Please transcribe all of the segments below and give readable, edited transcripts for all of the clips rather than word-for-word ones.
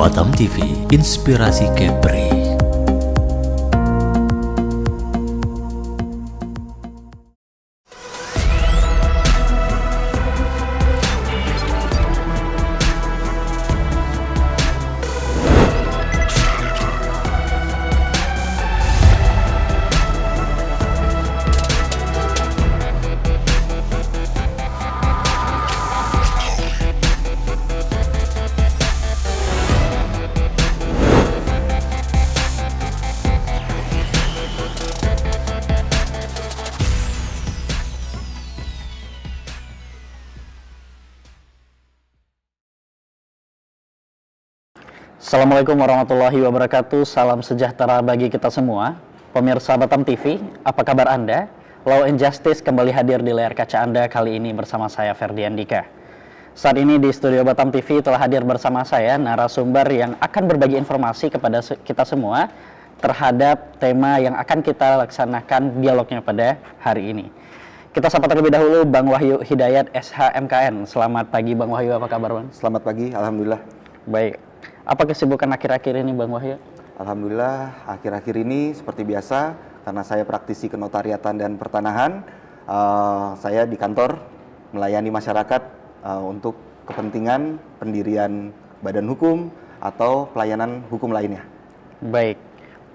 Batam TV, inspirasi Kepri. Assalamualaikum warahmatullahi wabarakatuh. Salam sejahtera bagi kita semua. Pemirsa Batam TV, apa kabar Anda? Law and Justice kembali hadir di layar kaca Anda kali ini bersama saya Ferdian Dika. Saat ini di studio Batam TV telah hadir bersama saya narasumber yang akan berbagi informasi kepada kita semua terhadap tema yang akan kita laksanakan dialognya pada hari ini. Kita sapa terlebih dahulu Bang Wahyu Hidayat SHMKN. Selamat pagi Bang Wahyu, apa kabar Bang? Selamat pagi, Alhamdulillah. Baik. Apa kesibukan akhir-akhir ini Bang Wahyu? Alhamdulillah, akhir-akhir ini seperti biasa, karena saya praktisi kenotariatan dan pertanahan, saya di kantor melayani masyarakat untuk kepentingan pendirian badan hukum atau pelayanan hukum lainnya. Baik,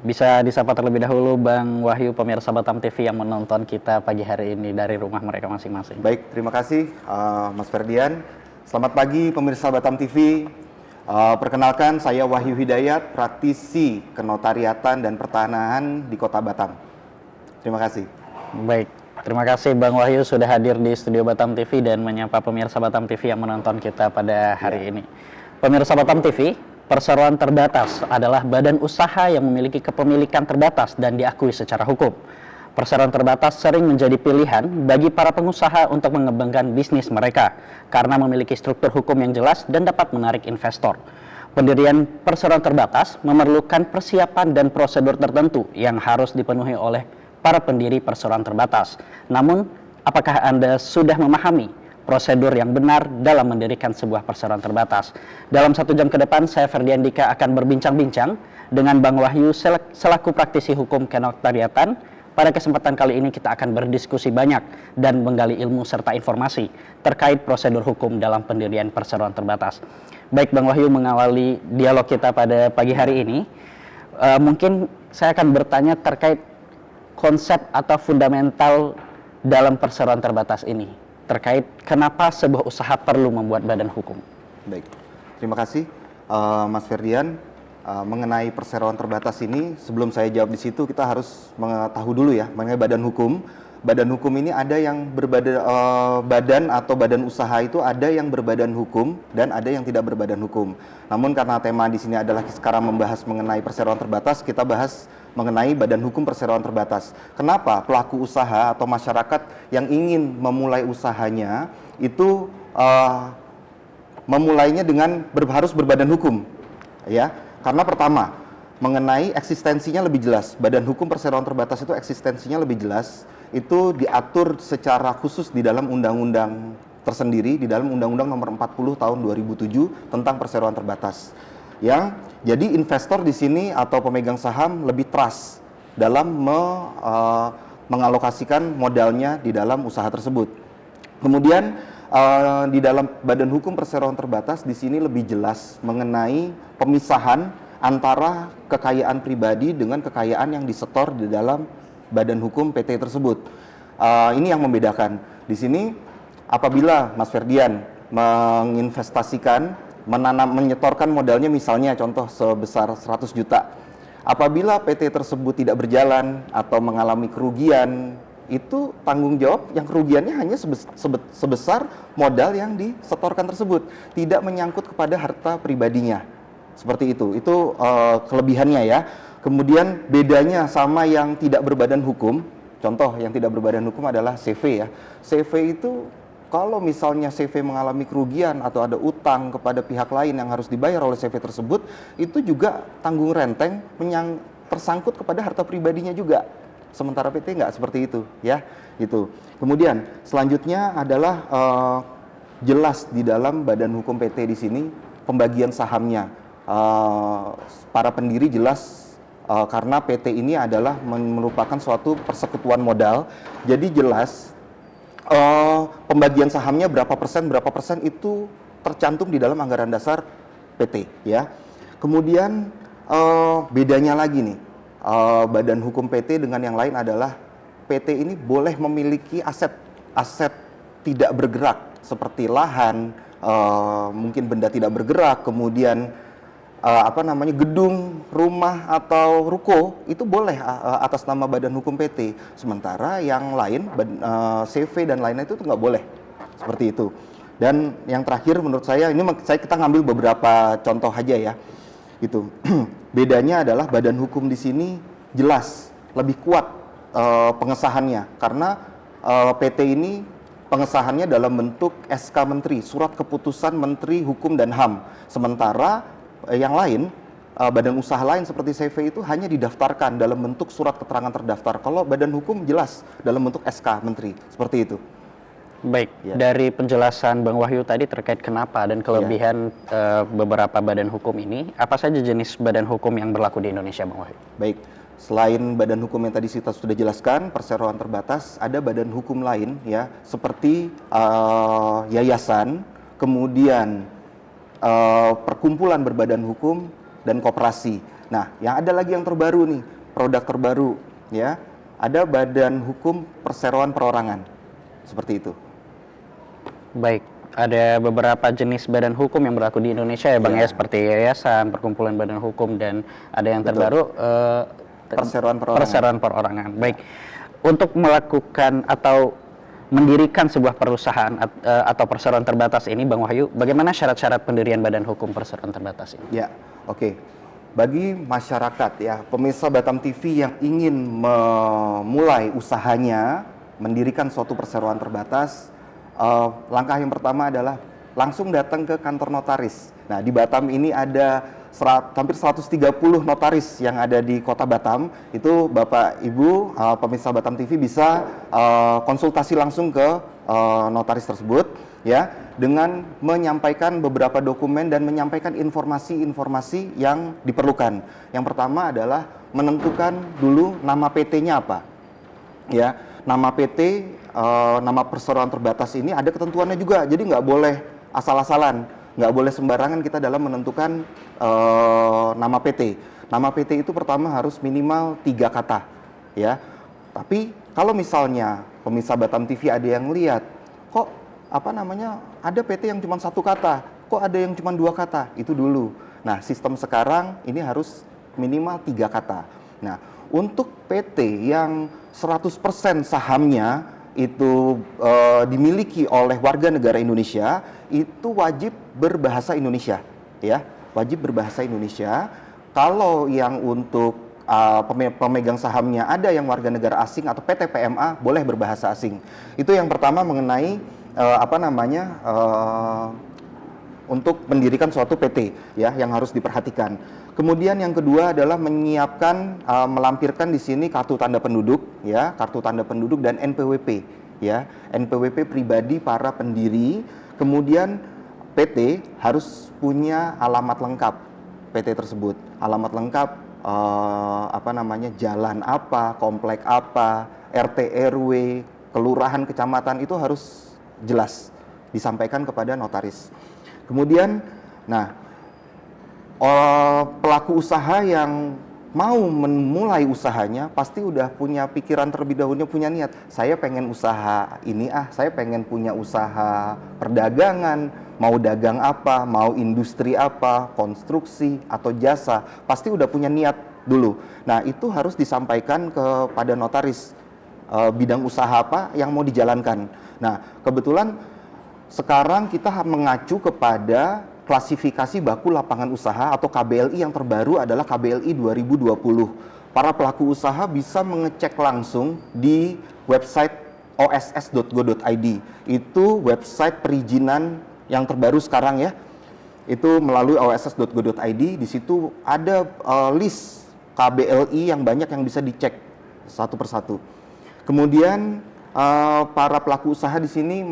bisa disapa terlebih dahulu Bang Wahyu, pemirsa Batam TV yang menonton kita pagi hari ini dari rumah mereka masing-masing. Baik, terima kasih Mas Ferdian. Selamat pagi pemirsa Batam TV. Perkenalkan, saya Wahyu Hidayat, praktisi kenotariatan dan pertanahan di Kota Batam. Terima kasih. Baik, terima kasih Bang Wahyu sudah hadir di studio Batam TV dan menyapa pemirsa Batam TV yang menonton kita pada hari ini. Pemirsa Batam TV, perseroan terbatas adalah badan usaha yang memiliki kepemilikan terbatas dan diakui secara hukum. Perseroan terbatas sering menjadi pilihan bagi para pengusaha untuk mengembangkan bisnis mereka karena memiliki struktur hukum yang jelas dan dapat menarik investor. Pendirian perseroan terbatas memerlukan persiapan dan prosedur tertentu yang harus dipenuhi oleh para pendiri perseroan terbatas. Namun, apakah Anda sudah memahami prosedur yang benar dalam mendirikan sebuah perseroan terbatas? Dalam 1 jam ke depan, saya Ferdian Dika akan berbincang-bincang dengan Bang Wahyu selaku praktisi hukum kenotariatan. Pada kesempatan kali ini kita akan berdiskusi banyak dan menggali ilmu serta informasi terkait prosedur hukum dalam pendirian perseroan terbatas. Baik Bang Wahyu, mengawali dialog kita pada pagi hari ini, mungkin saya akan bertanya terkait konsep atau fundamental dalam perseroan terbatas ini, terkait kenapa sebuah usaha perlu membuat badan hukum. Baik, terima kasih Mas Ferdian. Mengenai perseroan terbatas ini, sebelum saya jawab di situ, kita harus mengetahui dulu ya mengenai badan hukum. Badan hukum ini ada yang badan atau badan usaha itu ada yang berbadan hukum dan ada yang tidak berbadan hukum. Namun karena tema di sini adalah sekarang membahas mengenai perseroan terbatas, kita bahas mengenai badan hukum perseroan terbatas. Kenapa pelaku usaha atau masyarakat yang ingin memulai usahanya itu memulainya dengan harus berbadan hukum, ya? Karena pertama, mengenai eksistensinya lebih jelas. Badan hukum perseroan terbatas itu eksistensinya lebih jelas. Itu diatur secara khusus di dalam undang-undang tersendiri, di dalam Undang-Undang Nomor 40 Tahun 2007 tentang perseroan terbatas. Yang jadi investor di sini atau pemegang saham lebih trust dalam mengalokasikan modalnya di dalam usaha tersebut. Kemudian di dalam badan hukum perseroan terbatas di sini lebih jelas mengenai pemisahan antara kekayaan pribadi dengan kekayaan yang disetor di dalam badan hukum PT tersebut. Ini yang membedakan. Di sini apabila Mas Ferdian menginvestasikan, menyetorkan modalnya misalnya contoh sebesar 100 juta. Apabila PT tersebut tidak berjalan atau mengalami kerugian, itu tanggung jawab yang kerugiannya hanya sebesar modal yang disetorkan tersebut, tidak menyangkut kepada harta pribadinya. Seperti itu kelebihannya ya. Kemudian bedanya sama yang tidak berbadan hukum, contoh yang tidak berbadan hukum adalah CV ya. CV itu kalau misalnya CV mengalami kerugian atau ada utang kepada pihak lain yang harus dibayar oleh CV tersebut, itu juga tanggung renteng tersangkut kepada harta pribadinya juga. Sementara PT nggak seperti itu, ya, gitu. Kemudian selanjutnya adalah jelas di dalam badan hukum PT di sini pembagian sahamnya. para pendiri jelas karena PT ini adalah merupakan suatu persekutuan modal. Jadi jelas pembagian sahamnya berapa persen itu tercantum di dalam anggaran dasar PT ya. Kemudian bedanya lagi nih, badan hukum PT dengan yang lain adalah PT ini boleh memiliki aset tidak bergerak seperti lahan, mungkin benda tidak bergerak, kemudian gedung, rumah atau ruko itu boleh atas nama badan hukum PT. Sementara yang lain, CV dan lainnya itu nggak boleh seperti itu. Dan yang terakhir menurut saya kita ngambil beberapa contoh aja ya, gitu. Bedanya adalah badan hukum di sini jelas lebih kuat pengesahannya karena PT ini pengesahannya dalam bentuk SK Menteri, surat keputusan Menteri Hukum dan HAM. Sementara yang lain, badan usaha lain seperti CV itu hanya didaftarkan dalam bentuk surat keterangan terdaftar. Kalau badan hukum jelas dalam bentuk SK Menteri, seperti itu. Baik, Ya. dari penjelasan Bang Wahyu tadi terkait kenapa dan kelebihan beberapa badan hukum ini, apa saja jenis badan hukum yang berlaku di Indonesia, Bang Wahyu? Baik, selain badan hukum yang tadi kita sudah jelaskan, perseroan terbatas, ada badan hukum lain ya, seperti yayasan, kemudian perkumpulan berbadan hukum dan koperasi. Nah, yang ada lagi yang terbaru nih, produk terbaru ya, ada badan hukum perseroan perorangan, seperti itu. Baik, ada beberapa jenis badan hukum yang berlaku di Indonesia ya Bang ya, seperti yayasan, perkumpulan badan hukum, dan ada yang terbaru perseroan perorangan. Baik, untuk melakukan atau mendirikan sebuah perusahaan atau perseroan terbatas ini, Bang Wahyu, bagaimana syarat-syarat pendirian badan hukum perseroan terbatas ini? Ya, oke. Bagi masyarakat ya, pemirsa Batam TV yang ingin memulai usahanya, mendirikan suatu perseroan terbatas, langkah yang pertama adalah langsung datang ke kantor notaris. Nah, di Batam ini ada hampir 130 notaris yang ada di Kota Batam. Itu Bapak Ibu pemirsa Batam TV bisa konsultasi langsung ke notaris tersebut ya, dengan menyampaikan beberapa dokumen dan menyampaikan informasi-informasi yang diperlukan. Yang pertama adalah menentukan dulu nama PT-nya apa. Ya, nama PT, nama perseroan terbatas ini ada ketentuannya juga, jadi nggak boleh asal-asalan, nggak boleh sembarangan kita dalam menentukan nama PT. Nama PT itu pertama harus minimal 3 kata, ya. Tapi kalau misalnya pemirsa Batam TV ada yang lihat, kok ada PT yang cuma 1 kata, kok ada yang cuma 2 kata, itu dulu. Nah, sistem sekarang ini harus minimal 3 kata. Nah, untuk PT yang 100% sahamnya itu dimiliki oleh warga negara Indonesia, itu wajib berbahasa Indonesia, ya, wajib berbahasa Indonesia. Kalau yang untuk pemegang sahamnya ada yang warga negara asing atau PT PMA, boleh berbahasa asing. Itu yang pertama mengenai untuk mendirikan suatu PT, ya, yang harus diperhatikan. Kemudian yang kedua adalah menyiapkan, melampirkan di sini kartu tanda penduduk, ya, kartu tanda penduduk dan NPWP, ya, NPWP pribadi para pendiri. Kemudian PT harus punya alamat lengkap PT tersebut, alamat lengkap, jalan apa, komplek apa, RT RW, kelurahan, kecamatan, itu harus jelas disampaikan kepada notaris. Kemudian, pelaku usaha yang mau memulai usahanya pasti udah punya pikiran terlebih dahulu, punya niat, saya pengen usaha ini, saya pengen punya usaha perdagangan, mau dagang apa, mau industri apa, konstruksi atau jasa, pasti udah punya niat dulu. Nah, itu harus disampaikan kepada notaris bidang usaha apa yang mau dijalankan. Nah, kebetulan sekarang kita mengacu kepada klasifikasi baku lapangan usaha atau KBLI yang terbaru adalah KBLI 2020. Para pelaku usaha bisa mengecek langsung di website oss.go.id. Itu website perizinan yang terbaru sekarang, ya. Itu melalui oss.go.id. Di situ ada list KBLI yang banyak yang bisa dicek satu persatu. Kemudian para pelaku usaha di sini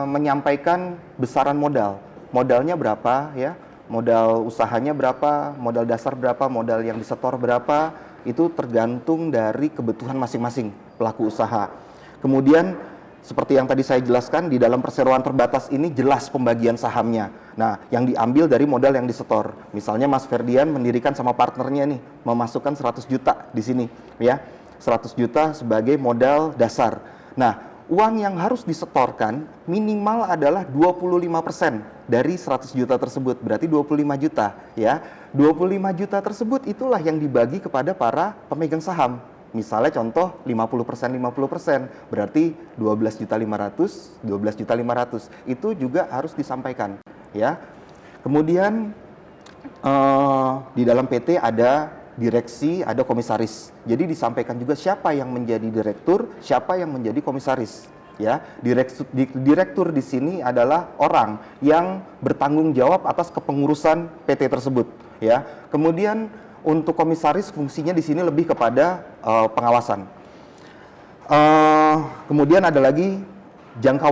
menyampaikan besaran modal. Modalnya berapa, ya? modal usahanya berapa, modal dasar berapa, modal yang disetor berapa, itu tergantung dari kebutuhan masing-masing pelaku usaha. Kemudian seperti yang tadi saya jelaskan, di dalam perseroan terbatas ini jelas pembagian sahamnya. Nah, yang diambil dari modal yang disetor. Misalnya Mas Ferdian mendirikan sama partnernya nih, memasukkan 100 juta di sini, ya. 100 juta sebagai modal dasar. Nah, uang yang harus disetorkan minimal adalah 25% dari 100 juta tersebut, berarti 25 juta, ya. 25 juta tersebut itulah yang dibagi kepada para pemegang saham. Misalnya contoh 50%, berarti 12.500.000. Itu juga harus disampaikan, ya. Kemudian di dalam PT ada direksi, ada komisaris. Jadi disampaikan juga siapa yang menjadi direktur, siapa yang menjadi komisaris, ya. Direktur di sini adalah orang yang bertanggung jawab atas kepengurusan PT tersebut, ya. Kemudian untuk komisaris fungsinya di sini lebih kepada pengawasan. Kemudian ada lagi jangka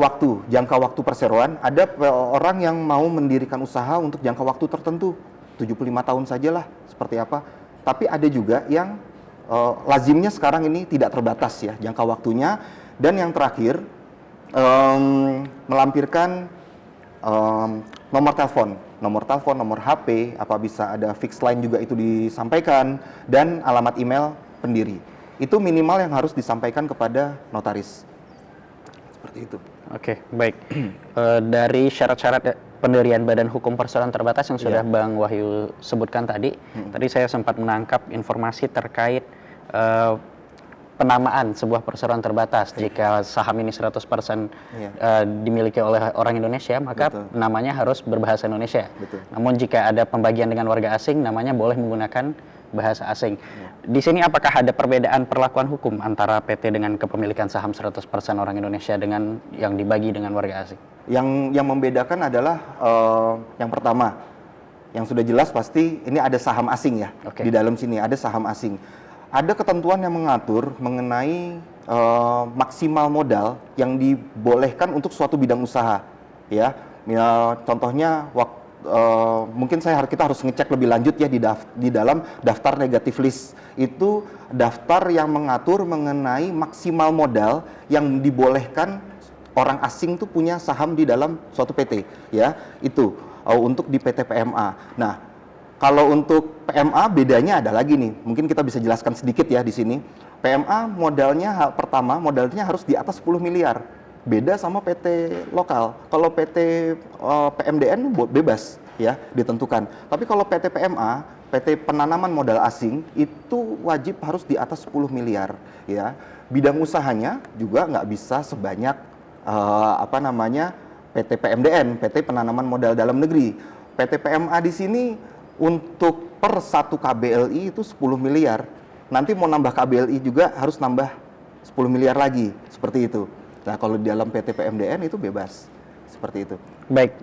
waktu perseroan. Ada orang yang mau mendirikan usaha untuk jangka waktu tertentu, 75 tahun sajalah, seperti apa. Tapi ada juga yang lazimnya sekarang ini tidak terbatas, ya, jangka waktunya. Dan yang terakhir, melampirkan nomor telepon, nomor HP, apa bisa ada fixed line juga itu disampaikan, dan alamat email pendiri. Itu minimal yang harus disampaikan kepada notaris. Seperti itu. Oke, baik. Dari syarat-syarat pendirian Badan Hukum Perseroan Terbatas yang sudah Bang Wahyu sebutkan tadi, tadi saya sempat menangkap informasi terkait penamaan sebuah perseroan terbatas. Jika saham ini 100% dimiliki oleh orang Indonesia, maka namanya harus berbahasa Indonesia. Namun jika ada pembagian dengan warga asing, namanya boleh menggunakan bahasa asing. Di sini apakah ada perbedaan perlakuan hukum antara PT dengan kepemilikan saham 100% orang Indonesia dengan yang dibagi dengan warga asing? Yang membedakan adalah yang pertama, yang sudah jelas pasti ini ada saham asing, ya. Di dalam sini ada saham asing. Ada ketentuan yang mengatur mengenai maksimal modal yang dibolehkan untuk suatu bidang usaha, ya. Contohnya mungkin kita harus ngecek lebih lanjut, ya, di dalam daftar negatif list. Itu daftar yang mengatur mengenai maksimal modal yang dibolehkan orang asing tuh punya saham di dalam suatu PT, ya. Itu untuk di PT PMA. Nah, kalau untuk PMA bedanya ada lagi nih, mungkin kita bisa jelaskan sedikit, ya, di sini. PMA modalnya harus di atas 10 miliar. Beda sama PT lokal. Kalau PT PMDN bebas, ya, ditentukan. Tapi kalau PT PMA, PT penanaman modal asing, itu wajib harus di atas 10 miliar, ya. Bidang usahanya juga nggak bisa sebanyak PT PMDN, PT penanaman modal dalam negeri. PT PMA di sini untuk per 1 KBLI itu 10 miliar. Nanti mau nambah KBLI juga harus nambah 10 miliar lagi, seperti itu. Nah, kalau di dalam PT PMDN itu bebas, seperti itu. Baik,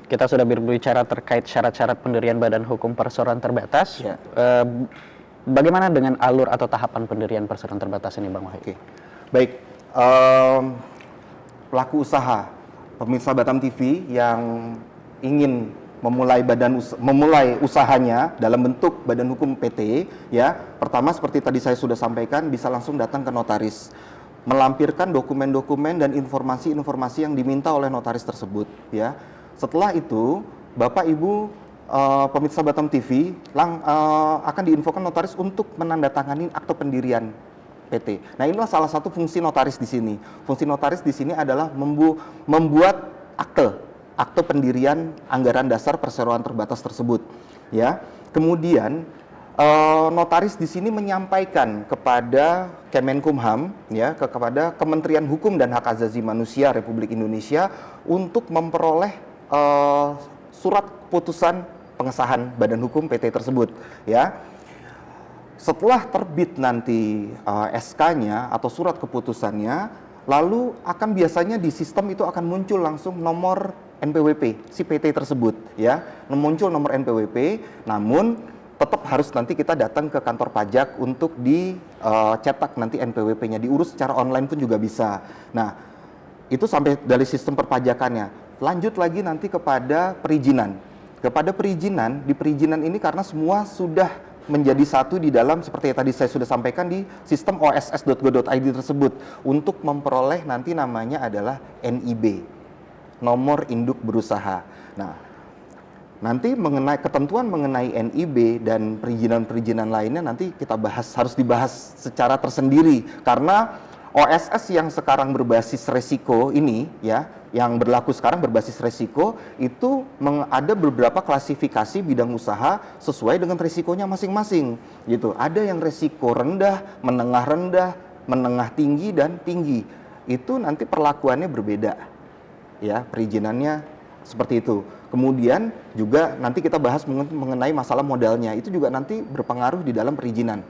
kita sudah berbicara terkait syarat-syarat pendirian Badan Hukum Perseroan Terbatas. Ya. Bagaimana dengan alur atau tahapan pendirian perseroan terbatas ini, Bang Wahyu? Oke, baik. Pelaku usaha, pemirsa Batam TV yang ingin memulai usahanya dalam bentuk badan hukum PT, ya. Pertama seperti tadi saya sudah sampaikan, bisa langsung datang ke notaris, melampirkan dokumen-dokumen dan informasi-informasi yang diminta oleh notaris tersebut, ya. Setelah itu, Bapak Ibu pemirsa Batam TV akan diinfokan notaris untuk menandatangani akte pendirian PT. Nah, inilah salah satu fungsi notaris di sini. Fungsi notaris di sini adalah membuat akte pendirian anggaran dasar perseroan terbatas tersebut, ya. Kemudian notaris di sini menyampaikan kepada Kemenkumham, ya, kepada Kementerian Hukum dan Hak Asasi Manusia Republik Indonesia untuk memperoleh surat keputusan pengesahan badan hukum PT tersebut, ya. Setelah terbit nanti SK-nya atau surat keputusannya, lalu akan biasanya di sistem itu akan muncul langsung nomor NPWP si PT tersebut, ya. Muncul nomor NPWP, namun tetap harus nanti kita datang ke kantor pajak untuk dicetak nanti NPWP-nya, diurus secara online pun juga bisa. Nah, itu sampai dari sistem perpajakannya. Lanjut lagi nanti kepada perizinan. Kepada perizinan, di perizinan ini karena semua sudah menjadi satu di dalam seperti yang tadi saya sudah sampaikan di sistem oss.go.id tersebut untuk memperoleh nanti namanya adalah NIB, nomor induk berusaha. Nah, nanti mengenai ketentuan mengenai NIB dan perizinan-perizinan lainnya nanti kita bahas, harus dibahas secara tersendiri karena OSS yang sekarang berbasis resiko ini ya, yang berlaku sekarang berbasis resiko itu ada beberapa klasifikasi bidang usaha sesuai dengan resikonya masing-masing gitu. Ada yang resiko rendah, menengah tinggi dan tinggi. Itu nanti perlakuannya berbeda. Ya, perizinannya seperti itu. Kemudian juga nanti kita bahas mengenai masalah modalnya. Itu juga nanti berpengaruh di dalam perizinan.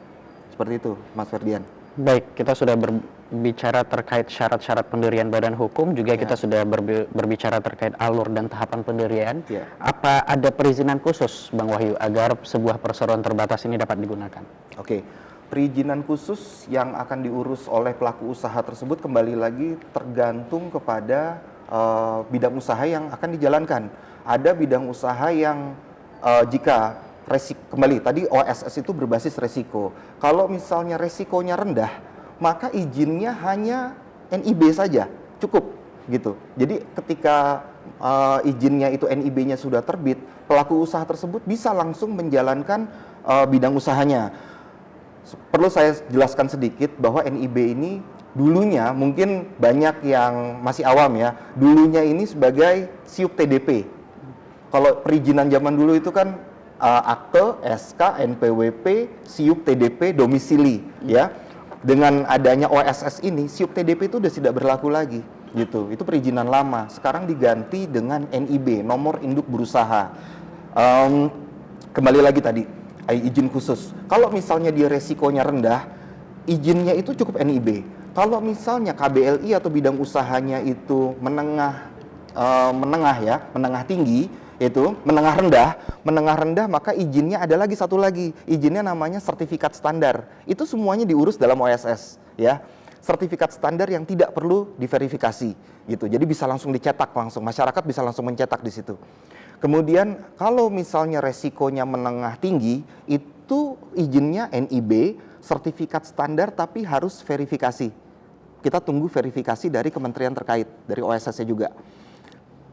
Seperti itu, Mas Ferdian. Baik, kita sudah berbicara terkait syarat-syarat pendirian badan hukum, juga kita sudah berbicara terkait alur dan tahapan pendirian. Apa ada perizinan khusus, Bang Wahyu, agar sebuah perseroan terbatas ini dapat digunakan? Oke, perizinan khusus yang akan diurus oleh pelaku usaha tersebut kembali lagi tergantung kepada bidang usaha yang akan dijalankan. Ada bidang usaha yang jika kembali tadi OSS itu berbasis resiko. Kalau misalnya resikonya rendah, maka izinnya hanya NIB saja, cukup gitu. Jadi ketika izinnya itu NIB-nya sudah terbit, pelaku usaha tersebut bisa langsung menjalankan bidang usahanya. Perlu saya jelaskan sedikit bahwa NIB ini dulunya mungkin banyak yang masih awam ya. Dulunya ini sebagai SIUP TDP. Kalau perizinan zaman dulu itu kan akte, SK, NPWP, SIUP TDP, domisili ya. Dengan adanya OSS ini, SIUP TDP itu sudah tidak berlaku lagi gitu. Itu perizinan lama. Sekarang diganti dengan NIB, nomor induk berusaha. Kembali lagi tadi, izin khusus. Kalau misalnya dia resikonya rendah, izinnya itu cukup NIB. Kalau misalnya KBLI atau bidang usahanya itu menengah tinggi, itu menengah rendah, maka izinnya ada lagi satu lagi, izinnya namanya sertifikat standar. Itu semuanya diurus dalam OSS ya. Sertifikat standar yang tidak perlu diverifikasi gitu. Jadi bisa langsung dicetak langsung, masyarakat bisa langsung mencetak di situ. Kemudian kalau misalnya resikonya menengah tinggi, itu izinnya NIB, sertifikat standar tapi harus verifikasi. Kita tunggu verifikasi dari kementerian terkait, dari OSS-nya juga.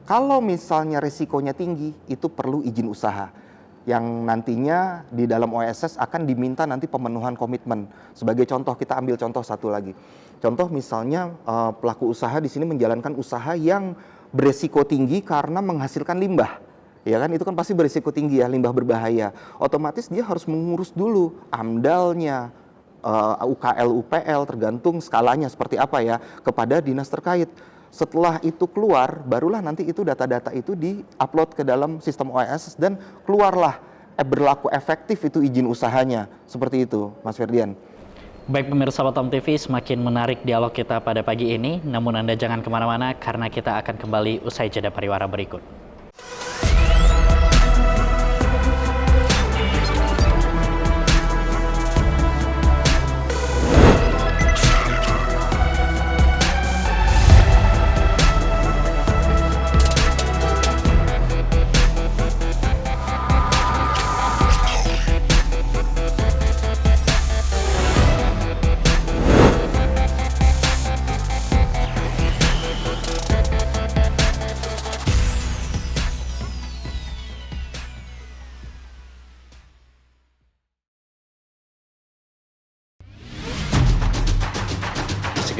Kalau misalnya risikonya tinggi, itu perlu izin usaha. Yang nantinya di dalam OSS akan diminta nanti pemenuhan komitmen. Sebagai contoh, kita ambil contoh satu lagi. Contoh misalnya pelaku usaha di sini menjalankan usaha yang beresiko tinggi karena menghasilkan limbah. Ya kan, itu kan pasti beresiko tinggi ya, limbah berbahaya. Otomatis dia harus mengurus dulu AMDAL-nya, UKL, UPL, tergantung skalanya seperti apa ya, kepada dinas terkait. Setelah itu keluar, barulah nanti itu data-data itu di-upload ke dalam sistem OSS dan keluarlah berlaku efektif itu izin usahanya. Seperti itu, Mas Ferdian. Baik pemirsa Batam TV, semakin menarik dialog kita pada pagi ini. Namun Anda jangan kemana-mana karena kita akan kembali usai jeda pariwara berikut.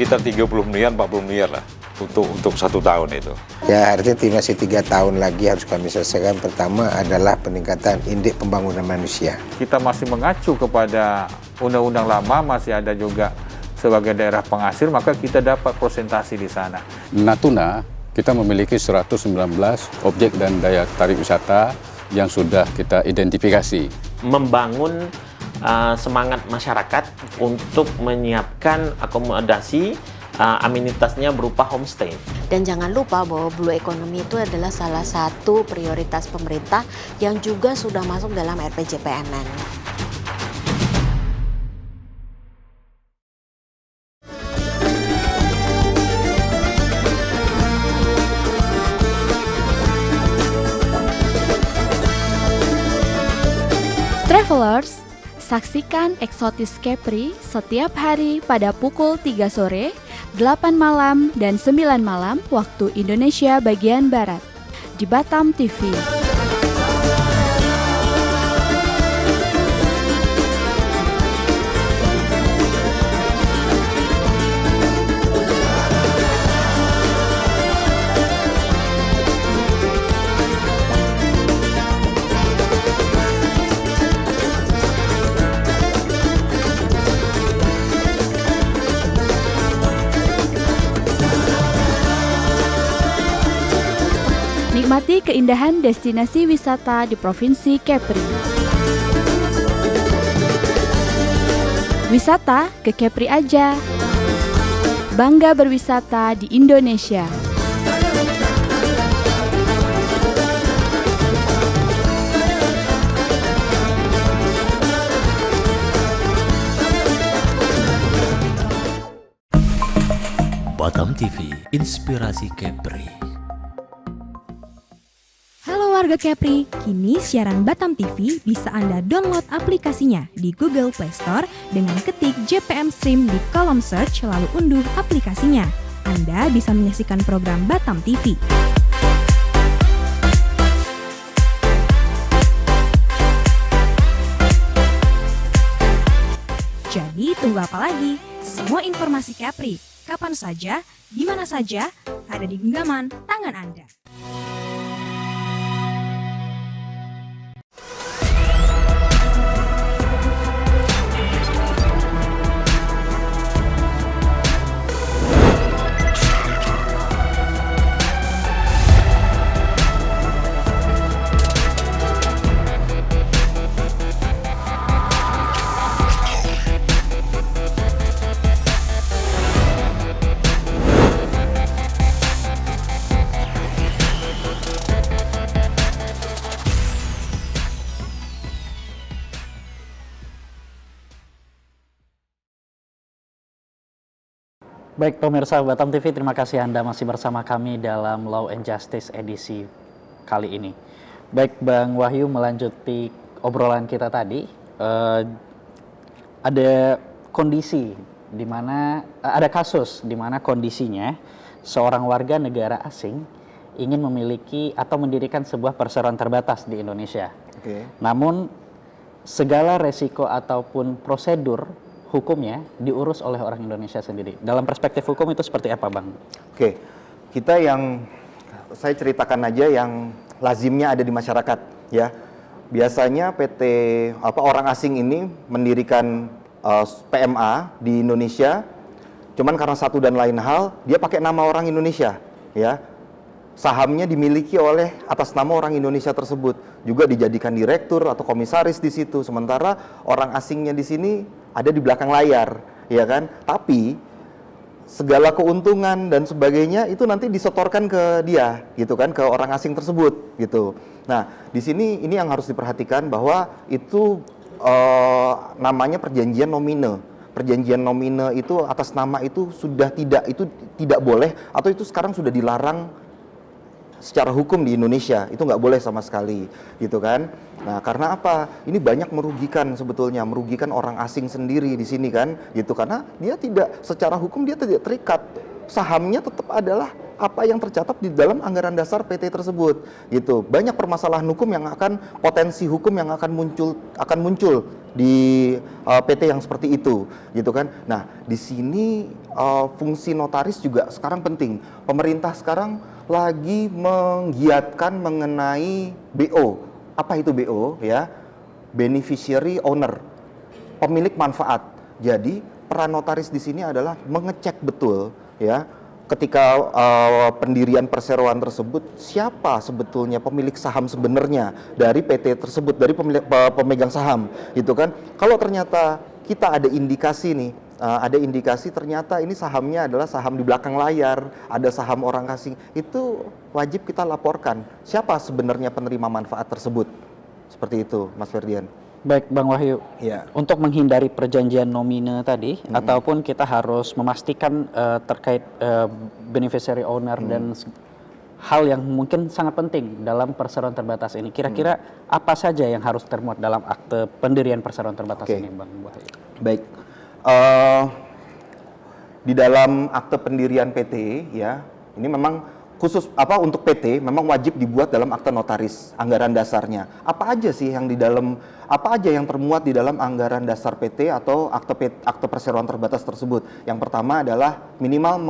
Sekitar 30 miliar, 40 miliar lah untuk 1 tahun itu. Ya, artinya masih 3 tahun lagi harus kami selesaikan. Pertama adalah peningkatan indeks pembangunan manusia. Kita masih mengacu kepada undang-undang lama, masih ada juga sebagai daerah penghasil, maka kita dapat persentase di sana. Natuna, kita memiliki 119 objek dan daya tarik wisata yang sudah kita identifikasi. Membangun semangat masyarakat untuk menyiapkan akomodasi amenitasnya berupa homestay. Dan jangan lupa bahwa Blue Economy itu adalah salah satu prioritas pemerintah yang juga sudah masuk dalam RPJPMN. Travelers, saksikan Exotis Kepri setiap hari pada pukul 3 sore, 8 malam, dan 9 malam waktu Indonesia bagian Barat di Batam TV. Nikmati keindahan destinasi wisata di Provinsi Kepri. Wisata ke Kepri aja. Bangga berwisata di Indonesia. Batam TV, inspirasi Kepri. Warga Kepri, kini siaran Batam TV bisa Anda download aplikasinya di Google Play Store dengan ketik JPM Stream di kolom search lalu unduh aplikasinya. Anda bisa menyaksikan program Batam TV. Jadi tunggu apa lagi? Semua informasi Kepri, kapan saja, di mana saja, ada di genggaman tangan Anda. Baik pemirsa Batam TV, terima kasih Anda masih bersama kami dalam Law and Justice edisi kali ini. Baik Bang Wahyu, melanjuti obrolan kita tadi, ada kondisi di mana ada kasus di mana kondisinya seorang warga negara asing ingin memiliki atau mendirikan sebuah perseroan terbatas di Indonesia. Namun segala resiko ataupun prosedur hukumnya diurus oleh orang Indonesia sendiri. Dalam perspektif hukum itu seperti apa, Bang? Oke, kita saya ceritakan aja yang lazimnya ada di masyarakat, ya. Biasanya orang asing ini mendirikan PMA di Indonesia, cuman karena satu dan lain hal dia pakai nama orang Indonesia, ya. Sahamnya dimiliki oleh atas nama orang Indonesia tersebut, juga dijadikan direktur atau komisaris di situ. Sementara orang asingnya di sini ada di belakang layar, ya kan? Tapi segala keuntungan dan sebagainya itu nanti disetorkan ke dia, gitu kan, ke orang asing tersebut, gitu. Nah, di sini ini yang harus diperhatikan bahwa itu namanya perjanjian nomine. Perjanjian nomine itu atas nama itu tidak boleh, atau itu sekarang sudah dilarang secara hukum di Indonesia, itu nggak boleh sama sekali, gitu kan. Nah, karena apa? Ini banyak merugikan sebetulnya, merugikan orang asing sendiri di sini kan, gitu. Karena dia secara hukum dia tidak terikat, sahamnya tetap adalah apa yang tercatat di dalam anggaran dasar PT tersebut, gitu. Banyak permasalahan hukum yang potensi hukum yang akan muncul di PT yang seperti itu, gitu kan. Nah, di sini fungsi notaris juga sekarang penting. Pemerintah sekarang lagi menggiatkan mengenai BO. Apa itu BO? Ya, beneficiary owner, pemilik manfaat. Jadi peran notaris di sini adalah mengecek betul, ya, ketika pendirian perseroan tersebut, siapa sebetulnya pemilik saham sebenarnya dari PT tersebut, dari pemegang saham, gitu kan. Kalau ternyata kita ada indikasi nih, ada indikasi ternyata ini sahamnya adalah saham di belakang layar, ada saham orang asing, itu wajib kita laporkan siapa sebenarnya penerima manfaat tersebut. Seperti itu, Mas Ferdian. Baik, Bang Wahyu. Ya. Untuk menghindari perjanjian nomine tadi, ataupun kita harus memastikan terkait beneficiary owner dan hal yang mungkin sangat penting dalam perseroan terbatas ini. Kira-kira apa saja yang harus termuat dalam akte pendirian perseroan terbatas ini, Bang Wahyu? Baik. Di dalam akte pendirian PT ya, ini memang khusus untuk PT memang wajib dibuat dalam akte notaris anggaran dasarnya. Apa aja sih yang apa aja yang termuat di dalam anggaran dasar PT atau akte perseroan terbatas tersebut? Yang pertama adalah minimal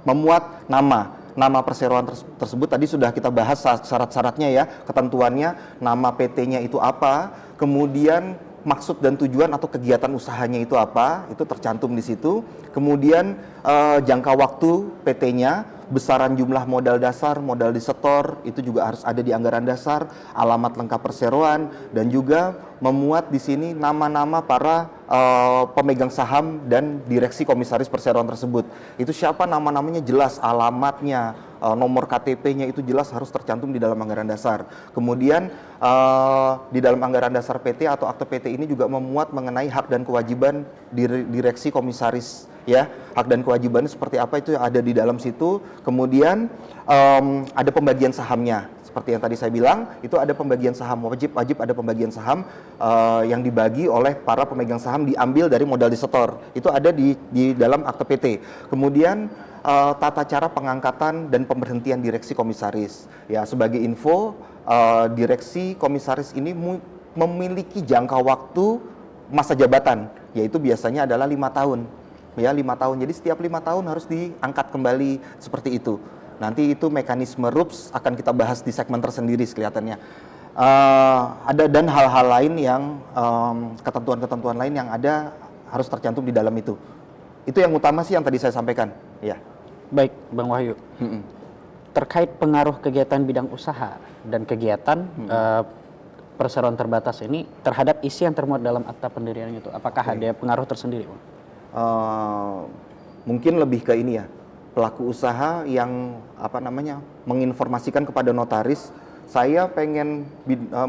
memuat nama perseroan tersebut. Tadi sudah kita bahas syarat-syaratnya ya, ketentuannya, nama PT-nya itu apa, kemudian maksud dan tujuan atau kegiatan usahanya itu apa, itu tercantum di situ. Kemudian jangka waktu PT-nya, besaran jumlah modal dasar, modal disetor, itu juga harus ada di anggaran dasar, alamat lengkap perseroan, dan juga memuat di sini nama-nama para pemegang saham dan direksi komisaris perseroan tersebut. Itu siapa nama-namanya jelas, alamatnya, nomor KTP-nya itu jelas harus tercantum di dalam anggaran dasar. Kemudian di dalam anggaran dasar PT atau akte PT ini juga memuat mengenai hak dan kewajiban direksi komisaris ya, hak dan kewajibannya seperti apa itu ada di dalam situ. Kemudian ada pembagian sahamnya. Seperti yang tadi saya bilang, itu ada pembagian saham, wajib ada pembagian saham yang dibagi oleh para pemegang saham diambil dari modal disetor. Itu ada di dalam akte PT. Kemudian tata cara pengangkatan dan pemberhentian direksi komisaris. Ya, sebagai info, direksi komisaris ini memiliki jangka waktu masa jabatan, yaitu biasanya adalah 5 tahun. Ya, 5 tahun. Jadi setiap 5 tahun harus diangkat kembali seperti itu. Nanti itu mekanisme RUPS akan kita bahas di segmen tersendiri kelihatannya. Ada dan hal-hal lain yang ketentuan-ketentuan lain yang ada harus tercantum di dalam itu. Itu yang utama sih yang tadi saya sampaikan. Ya. Baik, Bang Wahyu. Terkait pengaruh kegiatan bidang usaha dan kegiatan perseroan terbatas ini terhadap isi yang termuat dalam akta pendirian itu, apakah ada pengaruh tersendiri, Bang? Mungkin lebih ke ini ya, pelaku usaha yang menginformasikan kepada notaris, saya pengen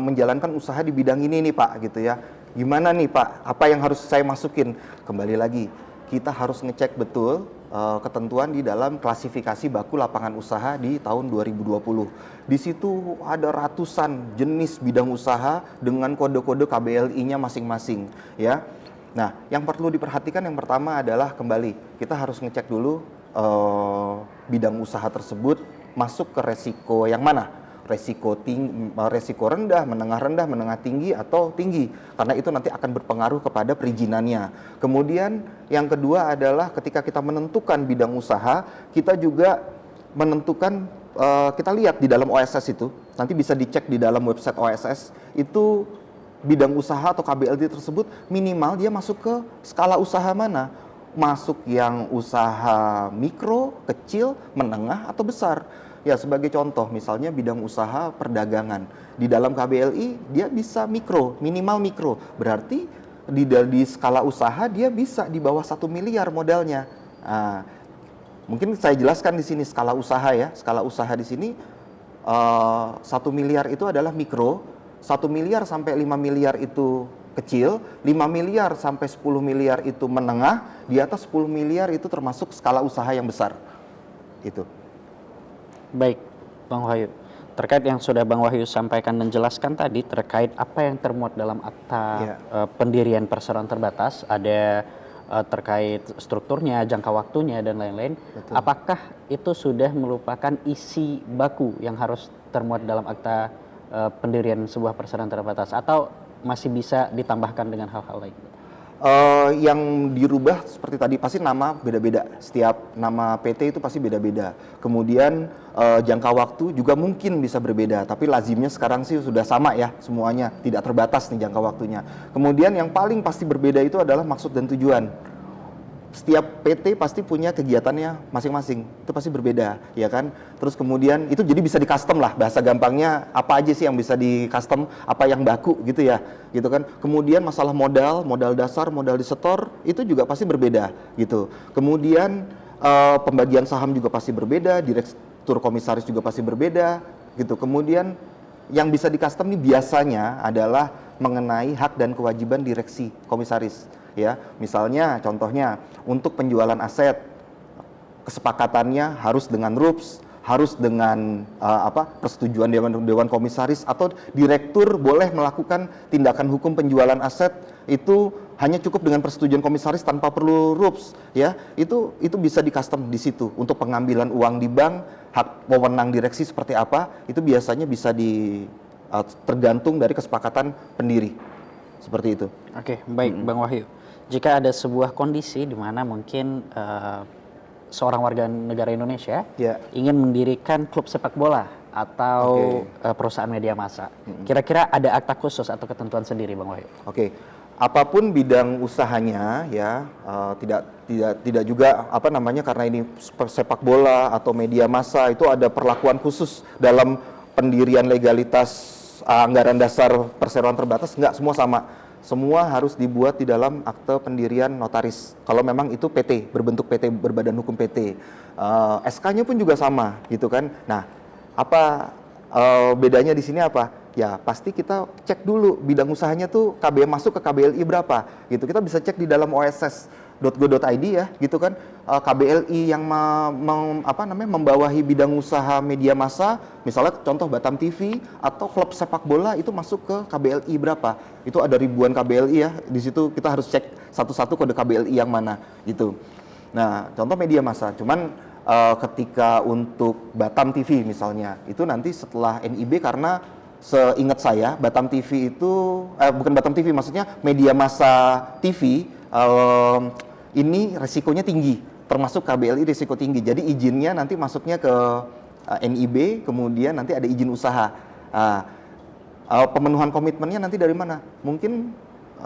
menjalankan usaha di bidang ini nih Pak, gitu ya. Gimana nih Pak, apa yang harus saya masukin? Kembali lagi, kita harus ngecek betul ketentuan di dalam klasifikasi baku lapangan usaha di tahun 2020. Di situ ada ratusan jenis bidang usaha dengan kode-kode KBLI-nya masing-masing, ya. Nah, yang perlu diperhatikan yang pertama adalah kembali kita harus ngecek dulu bidang usaha tersebut masuk ke resiko yang mana? Resiko rendah, menengah tinggi, atau tinggi. Karena itu nanti akan berpengaruh kepada perizinannya. Kemudian yang kedua adalah ketika kita menentukan bidang usaha, kita juga menentukan, kita lihat di dalam OSS itu, nanti bisa dicek di dalam website OSS, itu bidang usaha atau KBLT tersebut minimal dia masuk ke skala usaha mana? Masuk yang usaha mikro, kecil, menengah, atau besar. Ya, sebagai contoh, misalnya bidang usaha perdagangan. Di dalam KBLI, dia bisa mikro, minimal mikro. Berarti di skala usaha, dia bisa di bawah 1 miliar modalnya. Nah, mungkin saya jelaskan di sini skala usaha ya. Skala usaha di sini, 1 miliar itu adalah mikro, 1 miliar sampai 5 miliar itu kecil, 5 miliar sampai 10 miliar itu menengah, di atas 10 miliar itu termasuk skala usaha yang besar. Itu. Baik, Bang Wahyu. Terkait yang sudah Bang Wahyu sampaikan dan jelaskan tadi terkait apa yang termuat dalam akta pendirian perseroan terbatas, ada terkait strukturnya, jangka waktunya, dan lain-lain. Apakah itu sudah merupakan isi baku yang harus termuat dalam akta pendirian sebuah perseroan terbatas, atau masih bisa ditambahkan dengan hal-hal lain? Yang dirubah seperti tadi pasti nama beda-beda, setiap nama PT itu pasti beda-beda. Kemudian jangka waktu juga mungkin bisa berbeda, tapi lazimnya sekarang sih sudah sama ya, semuanya tidak terbatas nih jangka waktunya. Kemudian yang paling pasti berbeda itu adalah maksud dan tujuan. Setiap PT pasti punya kegiatannya masing-masing, itu pasti berbeda, ya kan? Terus kemudian itu jadi bisa di custom lah, bahasa gampangnya apa aja sih yang bisa di custom, apa yang baku gitu ya, gitu kan? Kemudian masalah modal dasar, modal disetor, itu juga pasti berbeda, gitu. Kemudian pembagian saham juga pasti berbeda, direktur komisaris juga pasti berbeda, gitu. Kemudian yang bisa di custom nih biasanya adalah mengenai hak dan kewajiban direksi komisaris. Ya, misalnya contohnya untuk penjualan aset, kesepakatannya harus dengan RUPS, harus dengan persetujuan dewan komisaris, atau direktur boleh melakukan tindakan hukum penjualan aset itu hanya cukup dengan persetujuan komisaris tanpa perlu rups, ya. Itu bisa di custom di situ. Untuk pengambilan uang di bank, hak wewenang direksi seperti apa, itu biasanya bisa tergantung dari kesepakatan pendiri. Seperti itu. Oke, baik Bang Wahyu. Jika ada sebuah kondisi di mana mungkin seorang warga negara Indonesia ingin mendirikan klub sepak bola atau perusahaan media massa, kira-kira ada akta khusus atau ketentuan sendiri, Bang Wahyu? Oke, apapun bidang usahanya, ya, tidak juga karena ini sepak bola atau media massa itu ada perlakuan khusus dalam pendirian legalitas anggaran dasar perseroan terbatas. Enggak, semua sama. Semua harus dibuat di dalam akte pendirian notaris. Kalau memang itu PT, berbentuk PT, berbadan hukum PT. SK-nya pun juga sama, gitu kan. Nah, bedanya di sini apa? Ya, pasti kita cek dulu bidang usahanya tuh masuk ke KBLI berapa, gitu. Kita bisa cek di dalam oss.go.id, ya, gitu kan. KBLI yang membawahi bidang usaha media massa, misalnya contoh Batam TV atau klub sepak bola itu masuk ke KBLI berapa. Itu ada ribuan KBLI, ya. Di situ kita harus cek satu-satu kode KBLI yang mana, gitu. Nah, contoh media massa. Cuman ketika untuk Batam TV misalnya, itu nanti setelah NIB, karena seingat saya Batam TV itu bukan Batam TV, maksudnya media massa TV ini resikonya tinggi, termasuk KBLI risiko tinggi. Jadi izinnya nanti masuknya ke NIB, kemudian nanti ada izin usaha. Pemenuhan komitmennya nanti dari mana? Mungkin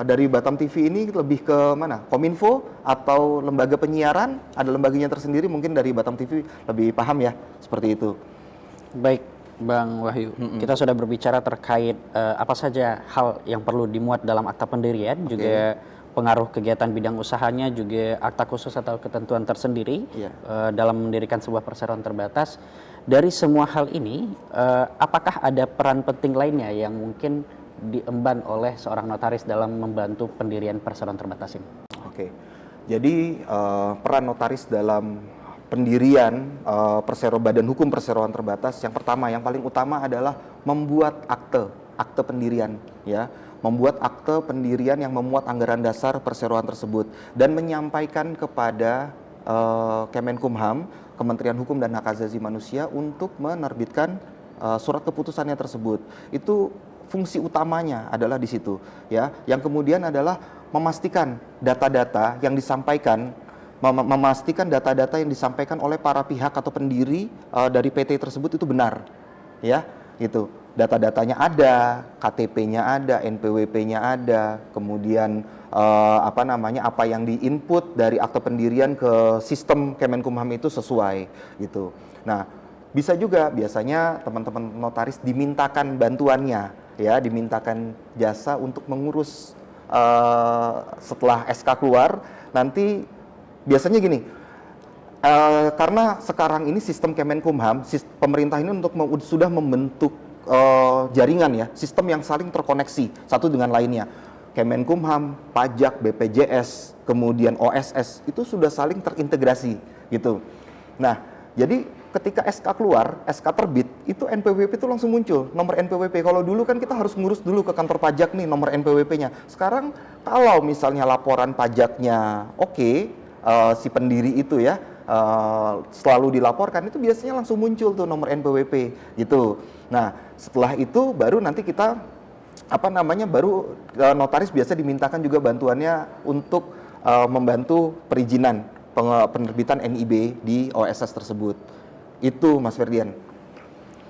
dari Batam TV ini lebih ke mana? Kominfo atau lembaga penyiaran, ada lembaganya tersendiri, mungkin dari Batam TV lebih paham, ya, seperti itu. Baik, Bang Wahyu, kita sudah berbicara terkait apa saja hal yang perlu dimuat dalam akta pendirian, juga pengaruh kegiatan bidang usahanya, juga akta khusus atau ketentuan tersendiri dalam mendirikan sebuah perseroan terbatas. Dari semua hal ini, apakah ada peran penting lainnya yang mungkin diemban oleh seorang notaris dalam membantu pendirian perseroan terbatas ini? Oke, jadi peran notaris dalam pendirian badan hukum perseroan terbatas, yang pertama, yang paling utama adalah membuat akte pendirian, ya. Membuat akte pendirian yang memuat anggaran dasar perseroan tersebut dan menyampaikan kepada Kemenkumham, Kementerian Hukum dan Hak Asasi Manusia, untuk menerbitkan surat keputusannya tersebut. Itu fungsi utamanya adalah di situ, ya. Yang kemudian adalah memastikan data-data yang disampaikan, data-data yang disampaikan oleh para pihak atau pendiri dari PT tersebut itu benar, ya, gitu. Data-datanya ada, KTP-nya ada, NPWP-nya ada, kemudian apa yang diinput dari akte pendirian ke sistem Kemenkumham itu sesuai, gitu. Nah, bisa juga biasanya teman-teman notaris dimintakan bantuannya, ya, dimintakan jasa untuk mengurus setelah SK keluar. Nanti biasanya gini, karena sekarang ini sistem Kemenkumham, pemerintah ini sudah membentuk jaringan, ya, sistem yang saling terkoneksi satu dengan lainnya. Kemenkumham, pajak, BPJS, kemudian OSS itu sudah saling terintegrasi, gitu. Nah, jadi ketika SK keluar, SK terbit, itu NPWP itu langsung muncul, nomor NPWP. Kalau dulu kan kita harus ngurus dulu ke kantor pajak nih nomor NPWP-nya. Sekarang kalau misalnya laporan pajaknya si pendiri itu, ya, selalu dilaporkan, itu biasanya langsung muncul tuh nomor NPWP, gitu. Nah, setelah itu baru nanti kita notaris biasa dimintakan juga bantuannya untuk membantu perizinan penerbitan NIB di OSS tersebut. Itu, Mas Ferdian.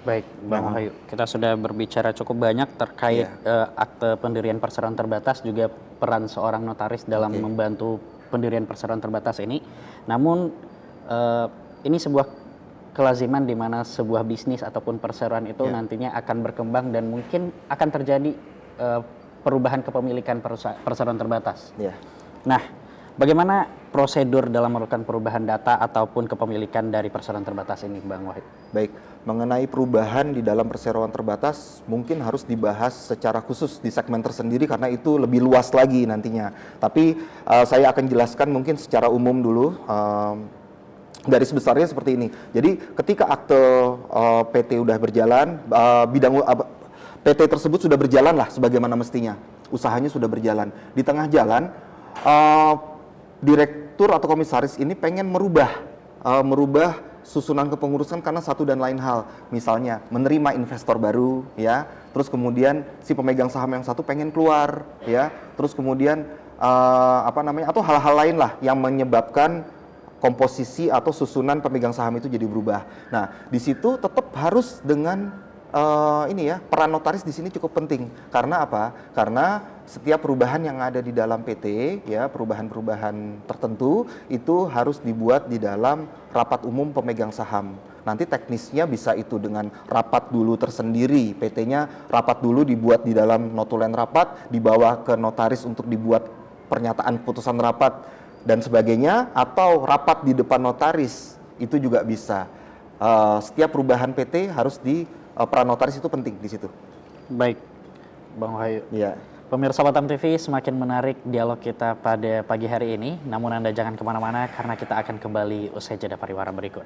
Baik, Bang Wahyu, kita sudah berbicara cukup banyak terkait akte pendirian perseroan terbatas, juga peran seorang notaris dalam membantu pendirian perseroan terbatas ini. Namun ini sebuah kelaziman di mana sebuah bisnis ataupun perseroan itu nantinya akan berkembang dan mungkin akan terjadi perubahan kepemilikan perseroan terbatas. Nah, bagaimana prosedur dalam melakukan perubahan data ataupun kepemilikan dari perseroan terbatas ini, Bang Wahid? Baik, mengenai perubahan di dalam perseroan terbatas mungkin harus dibahas secara khusus di segmen tersendiri karena itu lebih luas lagi nantinya. Tapi saya akan jelaskan mungkin secara umum dulu. Garis besarnya seperti ini. Jadi ketika akte PT udah berjalan, PT tersebut sudah berjalan lah sebagaimana mestinya. Usahanya sudah berjalan. Di tengah jalan, direktur atau komisaris ini pengen merubah susunan kepengurusan karena satu dan lain hal. Misalnya menerima investor baru, ya. Terus kemudian si pemegang saham yang satu pengen keluar, ya. Terus kemudian atau hal-hal lain lah yang menyebabkan komposisi atau susunan pemegang saham itu jadi berubah. Nah, di situ tetap harus dengan peran notaris di sini cukup penting. Karena apa? Karena setiap perubahan yang ada di dalam PT, ya, perubahan-perubahan tertentu itu harus dibuat di dalam rapat umum pemegang saham. Nanti teknisnya bisa itu dengan rapat dulu tersendiri, PT-nya rapat dulu dibuat di dalam notulen rapat, dibawa ke notaris untuk dibuat pernyataan putusan rapat dan sebagainya, atau rapat di depan notaris itu juga bisa. Setiap perubahan PT harus peran notaris itu penting di situ. Baik, Bang Wahyu. Ya. Pemirsa Batam TV, semakin menarik dialog kita pada pagi hari ini. Namun Anda jangan kemana-mana karena kita akan kembali usai jeda pariwara berikut.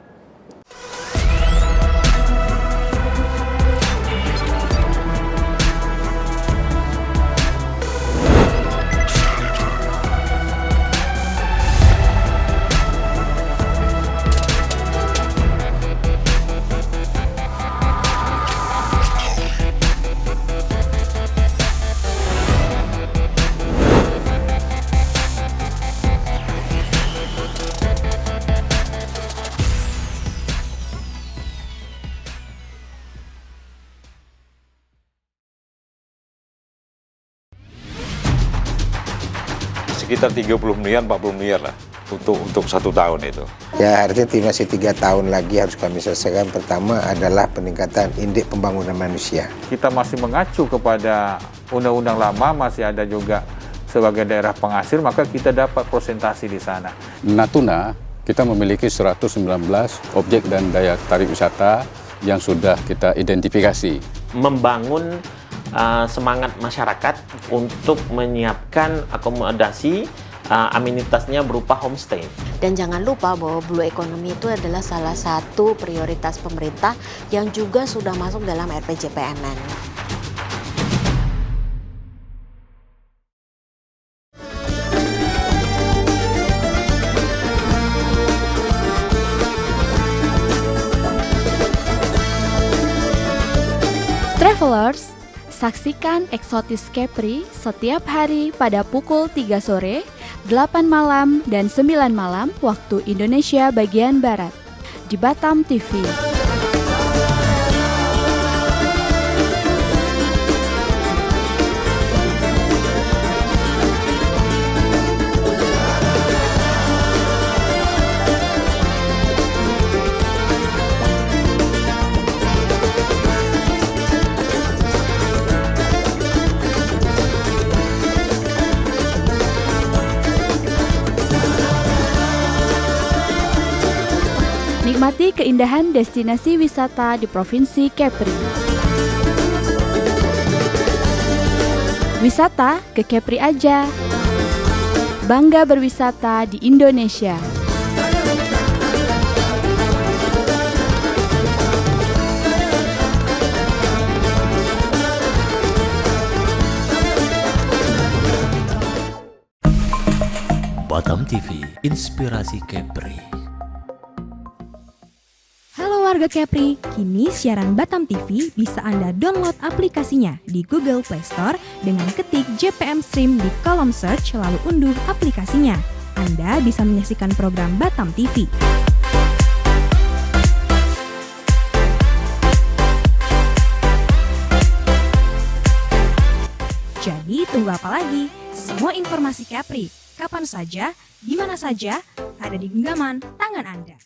Sekitar 30 miliar, 40 miliar lah untuk 1 tahun itu. Ya, artinya masih 3 tahun lagi harus kami selesaikan. Pertama adalah peningkatan indeks pembangunan manusia. Kita masih mengacu kepada undang-undang lama, masih ada juga sebagai daerah penghasil, maka kita dapat prosentasi di sana. Natuna, kita memiliki 119 objek dan daya tarik wisata yang sudah kita identifikasi. Membangun semangat masyarakat untuk menyiapkan akomodasi amenitasnya berupa homestay. Dan jangan lupa bahwa blue economy itu adalah salah satu prioritas pemerintah yang juga sudah masuk dalam RPJPMN. Travelers, saksikan Eksotis Kepri setiap hari pada pukul 3 sore, 8 malam, dan 9 malam waktu Indonesia bagian Barat di Batam TV. Nikmati keindahan destinasi wisata di Provinsi Kepri. Wisata ke Kepri aja. Bangga berwisata di Indonesia. Batam TV, inspirasi Kepri. Warga Kepri, kini siaran Batam TV bisa Anda download aplikasinya di Google Play Store dengan ketik JPM Stream di kolom search lalu unduh aplikasinya. Anda bisa menyaksikan program Batam TV. Jadi tunggu apa lagi? Semua informasi Kepri, kapan saja, di mana saja, ada di genggaman tangan Anda.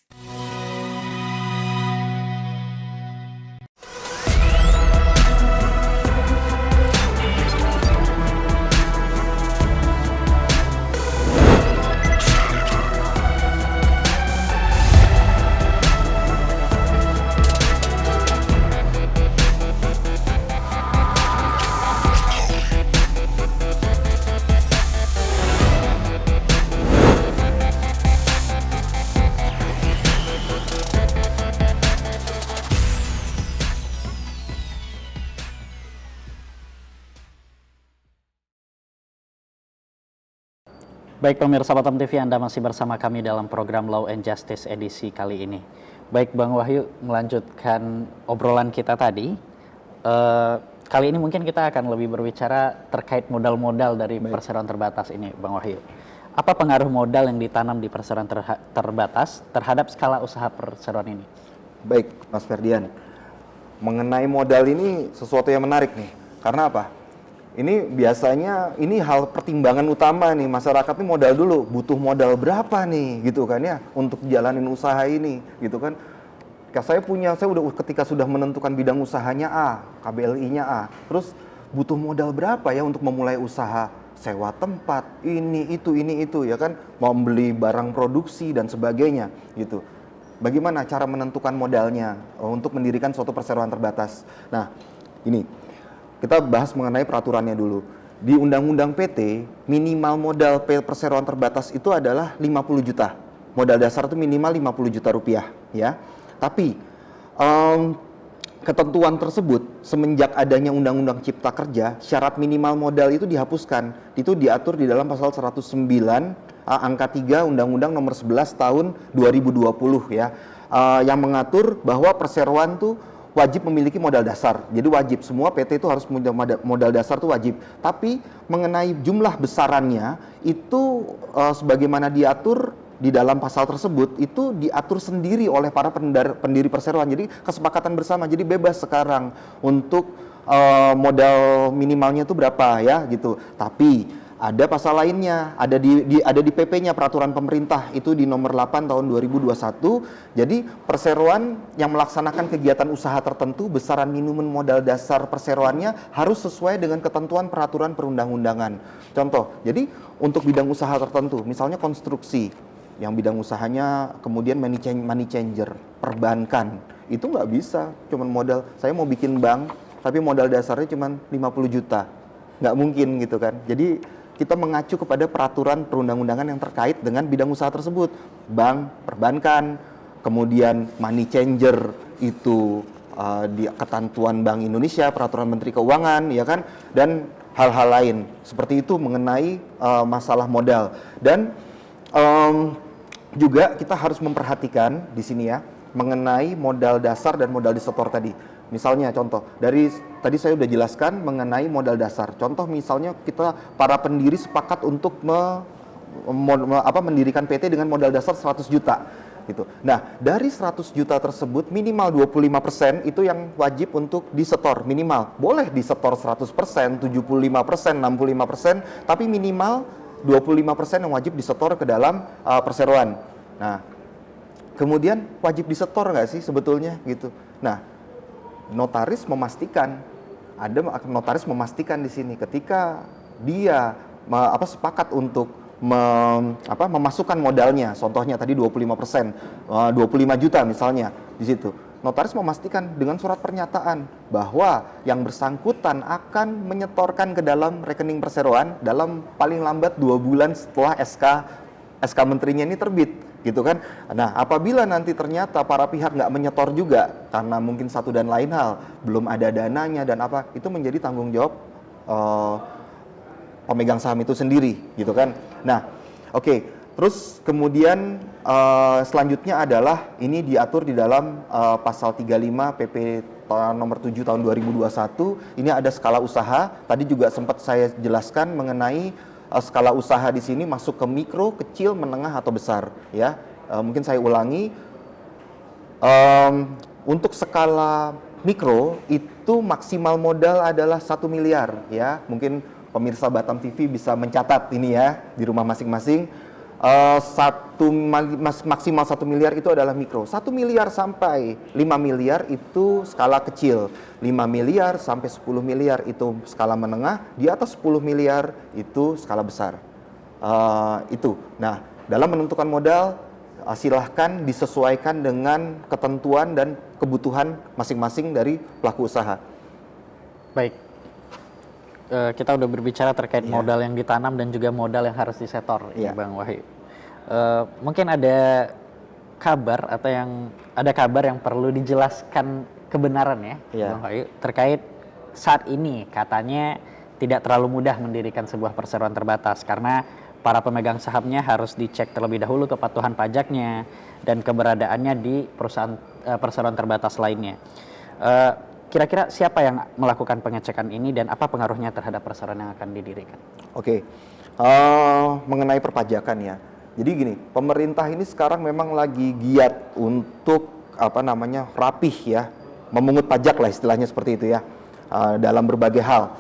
Baik pemirsa Batam TV, Anda masih bersama kami dalam program Law and Justice edisi kali ini. Baik Bang Wahyu, melanjutkan obrolan kita tadi. Kali ini mungkin kita akan lebih berbicara terkait modal-modal dari perseroan terbatas ini, Bang Wahyu. Apa pengaruh modal yang ditanam di perseroan terbatas terhadap skala usaha perseroan ini? Baik, Mas Ferdian. Mengenai modal ini sesuatu yang menarik nih. Karena apa? Ini biasanya ini hal pertimbangan utama nih, masyarakat ini modal dulu, butuh modal berapa nih gitu kan ya untuk jalanin usaha ini gitu kan. Saya udah ketika sudah menentukan bidang usahanya A, KBLI-nya A, terus butuh modal berapa ya untuk memulai usaha, sewa tempat, ini itu ya kan, mau beli barang produksi dan sebagainya gitu. Bagaimana cara menentukan modalnya untuk mendirikan suatu perseroan terbatas? Nah, ini kita bahas mengenai peraturannya dulu. Di Undang-Undang PT, minimal modal perseroan terbatas itu adalah 50 juta. Modal dasar itu minimal 50 juta rupiah, ya. Tapi ketentuan tersebut semenjak adanya Undang-Undang Cipta Kerja, syarat minimal modal itu dihapuskan. Itu diatur di dalam pasal 109 angka 3 Undang-Undang Nomor 11 tahun 2020 ya. Yang mengatur bahwa perseroan tuh wajib memiliki modal dasar. Jadi wajib, semua PT itu harus punya modal dasar itu wajib. Tapi mengenai jumlah besarannya itu sebagaimana diatur di dalam pasal tersebut itu diatur sendiri oleh para pendiri perseroan. Jadi kesepakatan bersama. Jadi bebas sekarang untuk modal minimalnya itu berapa ya gitu. Tapi ada pasal lainnya, ada di PP-nya peraturan pemerintah itu di nomor 8 tahun 2021. Jadi perseroan yang melaksanakan kegiatan usaha tertentu besaran minimum modal dasar perseroannya harus sesuai dengan ketentuan peraturan perundang-undangan. Contoh, jadi untuk bidang usaha tertentu, misalnya konstruksi, yang bidang usahanya kemudian money changer, perbankan, itu nggak bisa, cuman modal, saya mau bikin bank, tapi modal dasarnya cuma 50 juta. Nggak mungkin gitu kan. Jadi kita mengacu kepada peraturan perundang-undangan yang terkait dengan bidang usaha tersebut. Bank, perbankan, kemudian money changer itu di ketentuan Bank Indonesia, peraturan Menteri Keuangan, ya kan, dan hal-hal lain seperti itu mengenai masalah modal. Dan juga kita harus memperhatikan di sini ya mengenai modal dasar dan modal disetor tadi. Misalnya contoh, dari tadi saya sudah jelaskan mengenai modal dasar. Contoh misalnya kita para pendiri sepakat untuk mendirikan PT dengan modal dasar 100 juta. Gitu. Nah, dari 100 juta tersebut minimal 25% itu yang wajib untuk disetor, minimal. Boleh disetor 100%, 75%, 65%, tapi minimal 25% yang wajib disetor ke dalam perseroan. Nah, kemudian wajib disetor nggak sih sebetulnya gitu. Nah, notaris memastikan, ada notaris memastikan di sini ketika dia sepakat untuk memasukkan modalnya, contohnya tadi 25%, 25 juta misalnya di situ. Notaris memastikan dengan surat pernyataan bahwa yang bersangkutan akan menyetorkan ke dalam rekening perseroan dalam paling lambat 2 bulan setelah SK menterinya ini terbit. Gitu kan. Nah, apabila nanti ternyata para pihak nggak menyetor juga karena mungkin satu dan lain hal, belum ada dananya dan apa, itu menjadi tanggung jawab pemegang saham itu sendiri, gitu kan. Nah, oke. Terus kemudian selanjutnya adalah ini diatur di dalam pasal 35 PP nomor 7 tahun 2021. Ini ada skala usaha. Tadi juga sempat saya jelaskan mengenai skala usaha di sini masuk ke mikro, kecil, menengah atau besar, ya. Mungkin saya ulangi. Untuk skala mikro itu maksimal modal adalah 1 miliar, ya. Mungkin pemirsa Batam TV bisa mencatat ini ya di rumah masing-masing. Maksimal 1 miliar itu adalah mikro. 1 miliar sampai 5 miliar itu skala kecil. 5 miliar sampai 10 miliar itu skala menengah. Di atas 10 miliar itu skala besar. Itu. Nah, dalam menentukan modal silahkan disesuaikan dengan ketentuan dan kebutuhan masing-masing dari pelaku usaha. Baik. Kita udah berbicara terkait modal yang ditanam dan juga modal yang harus disetor, Bang Wahyu. Mungkin ada kabar yang perlu dijelaskan kebenarannya, Bang Wahyu, terkait saat ini katanya tidak terlalu mudah mendirikan sebuah perseroan terbatas karena para pemegang sahamnya harus dicek terlebih dahulu kepatuhan pajaknya dan keberadaannya di perusahaan perseroan terbatas lainnya. Kira-kira siapa yang melakukan pengecekan ini dan apa pengaruhnya terhadap perseroan yang akan didirikan? Oke, mengenai perpajakan ya. Jadi gini, pemerintah ini sekarang memang lagi giat untuk rapih ya, memungut pajak lah istilahnya seperti itu ya, dalam berbagai hal,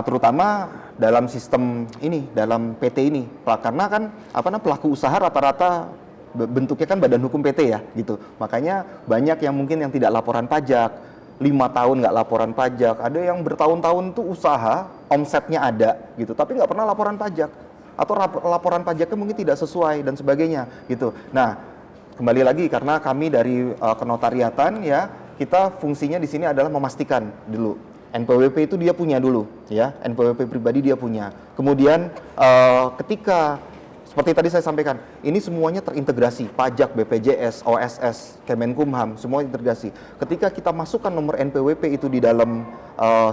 terutama dalam sistem ini, dalam PT ini, karena kan pelaku usaha rata-rata bentuknya kan badan hukum PT ya gitu, makanya banyak yang mungkin yang tidak laporan pajak, 5 tahun nggak laporan pajak, ada yang bertahun-tahun tuh usaha, omsetnya ada gitu, tapi nggak pernah laporan pajak, atau laporan pajaknya mungkin tidak sesuai dan sebagainya gitu. Nah, kembali lagi karena kami dari kenotariatan ya, kita fungsinya di sini adalah memastikan dulu NPWP itu dia punya dulu ya, NPWP pribadi dia punya. Kemudian ketika seperti tadi saya sampaikan, ini semuanya terintegrasi, pajak, BPJS, OSS, Kemenkumham, semua integrasi. Ketika kita masukkan nomor NPWP itu di dalam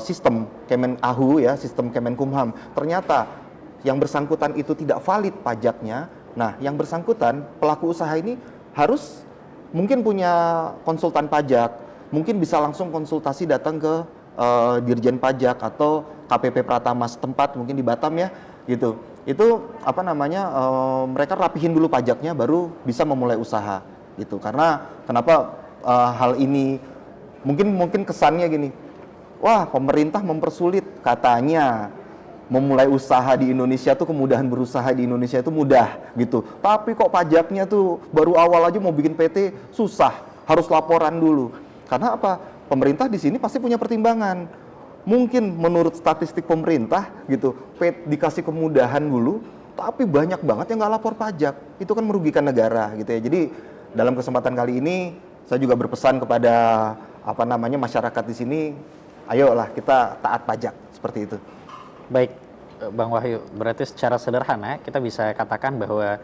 sistem Kemenahu ya, sistem Kemenkumham, ternyata yang bersangkutan itu tidak valid pajaknya. Nah, yang bersangkutan pelaku usaha ini harus mungkin punya konsultan pajak, mungkin bisa langsung konsultasi datang ke Dirjen Pajak atau KPP Pratama setempat mungkin di Batam ya gitu. Itu mereka rapihin dulu pajaknya baru bisa memulai usaha gitu. Karena kenapa hal ini mungkin kesannya gini, wah pemerintah mempersulit katanya memulai usaha di Indonesia tuh, kemudahan berusaha di Indonesia itu mudah gitu. Tapi kok pajaknya tuh baru awal aja mau bikin PT susah, harus laporan dulu. Karena apa? Pemerintah di sini pasti punya pertimbangan. Mungkin menurut statistik pemerintah gitu, dikasih kemudahan dulu, tapi banyak banget yang nggak lapor pajak. Itu kan merugikan negara gitu ya. Jadi dalam kesempatan kali ini saya juga berpesan kepada masyarakat di sini, ayolah kita taat pajak seperti itu. Baik, Bang Wahyu, berarti secara sederhana kita bisa katakan bahwa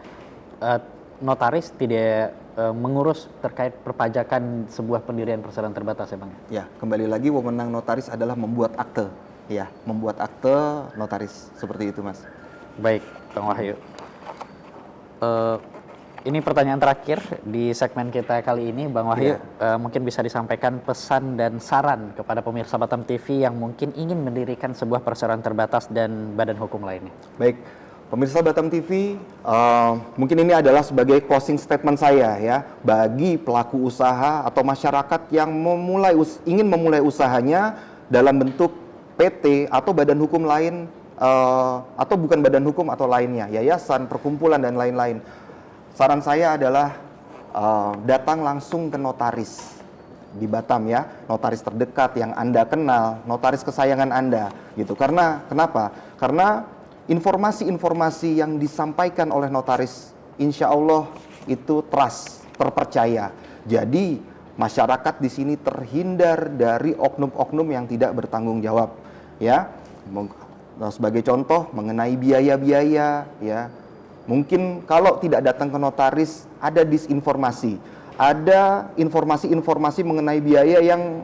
notaris tidak mengurus terkait perpajakan sebuah pendirian perseroan terbatas ya Bang? Ya, kembali lagi wewenang notaris adalah membuat akte. Ya, membuat akte notaris, seperti itu Mas. Baik, Bang Wahyu. Ini pertanyaan terakhir di segmen kita kali ini, Bang Wahyu. Mungkin bisa disampaikan pesan dan saran kepada pemirsa Batam TV yang mungkin ingin mendirikan sebuah perseroan terbatas dan badan hukum lainnya. Baik, pemirsa Batam TV, mungkin ini adalah sebagai closing statement saya ya, bagi pelaku usaha atau masyarakat yang ingin memulai usahanya dalam bentuk PT atau badan hukum lain, atau bukan badan hukum atau lainnya, yayasan, perkumpulan dan lain-lain. Saran saya adalah datang langsung ke notaris di Batam ya, notaris terdekat yang Anda kenal, notaris kesayangan Anda gitu. Karena kenapa? Karena informasi-informasi yang disampaikan oleh notaris insya Allah itu trust, terpercaya. Jadi masyarakat di sini terhindar dari oknum-oknum yang tidak bertanggung jawab ya. Sebagai contoh mengenai biaya-biaya ya. Mungkin kalau tidak datang ke notaris ada disinformasi, ada informasi-informasi mengenai biaya yang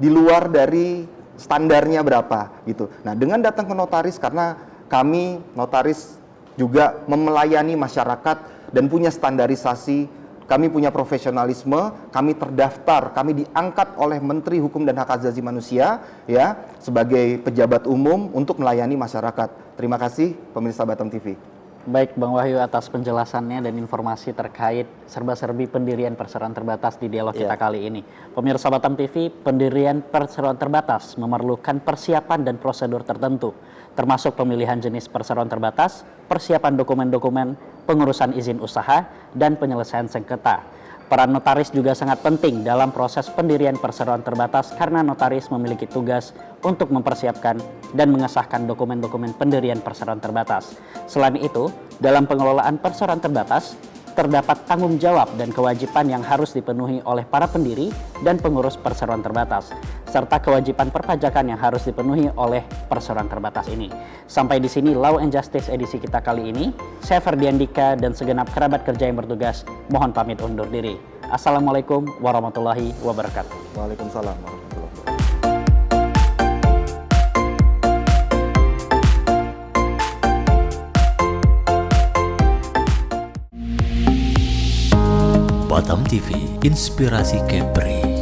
di luar dari standarnya berapa gitu. Nah, dengan datang ke notaris, karena kami notaris juga melayani masyarakat dan punya standarisasi, kami punya profesionalisme, kami terdaftar, kami diangkat oleh Menteri Hukum dan Hak Asasi Manusia ya sebagai pejabat umum untuk melayani masyarakat. Terima kasih pemirsa Batam TV. Baik Bang Wahyu atas penjelasannya dan informasi terkait serba-serbi pendirian perseroan terbatas di dialog kita kali ini. Pemirsa Batam TV, pendirian perseroan terbatas memerlukan persiapan dan prosedur tertentu, termasuk pemilihan jenis perseroan terbatas, persiapan dokumen-dokumen, pengurusan izin usaha, dan penyelesaian sengketa. Peran notaris juga sangat penting dalam proses pendirian perseroan terbatas karena notaris memiliki tugas untuk mempersiapkan dan mengesahkan dokumen-dokumen pendirian perseroan terbatas. Selain itu, dalam pengelolaan perseroan terbatas, terdapat tanggung jawab dan kewajiban yang harus dipenuhi oleh para pendiri dan pengurus perseroan terbatas, serta kewajiban perpajakan yang harus dipenuhi oleh perseroan terbatas ini. Sampai di sini Law and Justice edisi kita kali ini. Saya Ferdian Dika dan segenap kerabat kerja yang bertugas mohon pamit undur diri. Assalamualaikum warahmatullahi wabarakatuh. Waalaikumsalam warahmatullahi wabarakatuh. Batam TV, inspirasi Kepri.